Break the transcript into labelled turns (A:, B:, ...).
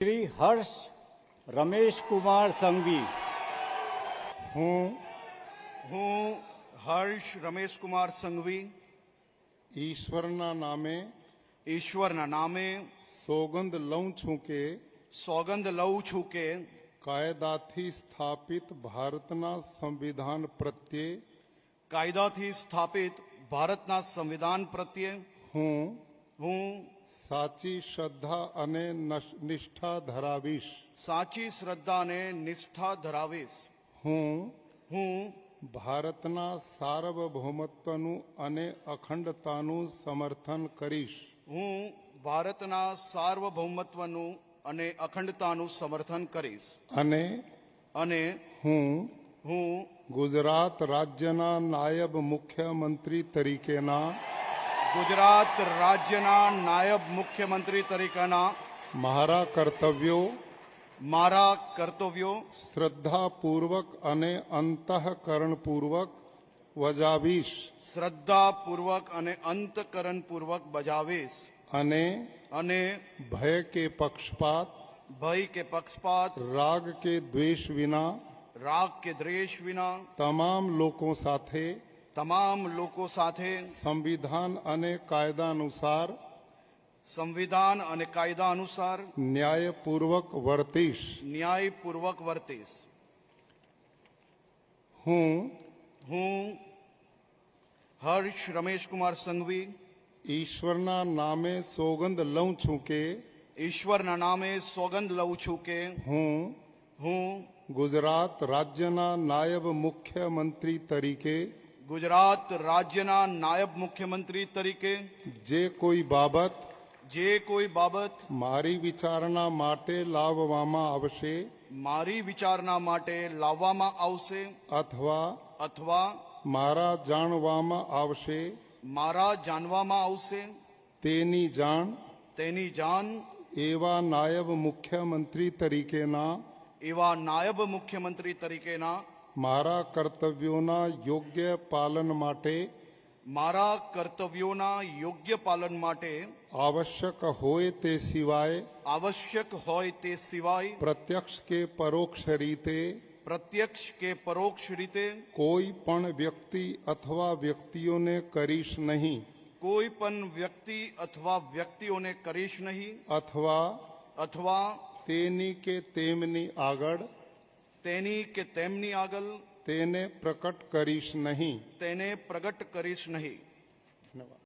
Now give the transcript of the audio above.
A: શ્રી હર્ષ રમેશ કુમાર સંઘવી.
B: હું હર્ષ રમેશકુમાર સંઘવી
C: ઈશ્વરના
B: નામે
C: સોગંદ લઉં છું કે
B: સોગંદ લઉં છું કે
C: કાયદાથી સ્થાપિત ભારતના સંવિધાન પ્રત્યે
B: કાયદાથી સ્થાપિત ભારતના સંવિધાન પ્રત્યે હું
C: સાચી શ્રદ્ધા અને નિષ્ઠા ધરાવીશ.
B: સાચી શ્રદ્ધા અને નિષ્ઠા ધરાવીશ. હું
C: ભારતના સાર્વભૌમત્વનું અને અખંડતાનું સમર્થન કરીશ.
B: હું ભારતના સાર્વભૌમત્વનું અને અખંડતાનું સમર્થન કરીશ.
C: અને હું ગુજરાત રાજ્યના નાયબ મુખ્યમંત્રી તરીકેના
B: ગુજરાત રાજ્યના નાયબ મુખ્યમંત્રી તરીકેના
C: મારા કર્તવ્યો શ્રદ્ધાપૂર્વક અને અંતઃકરણપૂર્વક બજાવીશ.
B: શ્રદ્ધાપૂર્વક અને અંતઃકરણપૂર્વક બજાવીશ.
C: અને ભય કે પક્ષપાત રાગ કે દ્વેષ વિના તમામ લોકો સાથે સંવિધાન અને કાયદા અનુસાર ન્યાયપૂર્વક વર્તીશ. હું
B: હર્ષ રમેશકુમાર સંઘવી
C: ઈશ્વરના નામે સોગંદ લઉં છું કે હું ગુજરાત રાજ્યના નાયબ મુખ્યમંત્રી તરીકે જે કોઈ બાબત મારી વિચારણા માટે લાવવામાં આવશે અથવા મારા જાણવામાં આવશે તેની જાણ એવા નાયબ મુખ્યમંત્રી તરીકેના મારા કર્તવ્યોના યોગ્ય પાલન માટે આવશ્યક હોય તે સિવાય પ્રત્યક્ષ કે પરોક્ષ રીતે કોઈ પણ વ્યક્તિ અથવા વ્યક્તિઓને કરીશ નહીં. અથવા તેની કે તેમની આગળ તેને પ્રકટ કરીશ નહીં.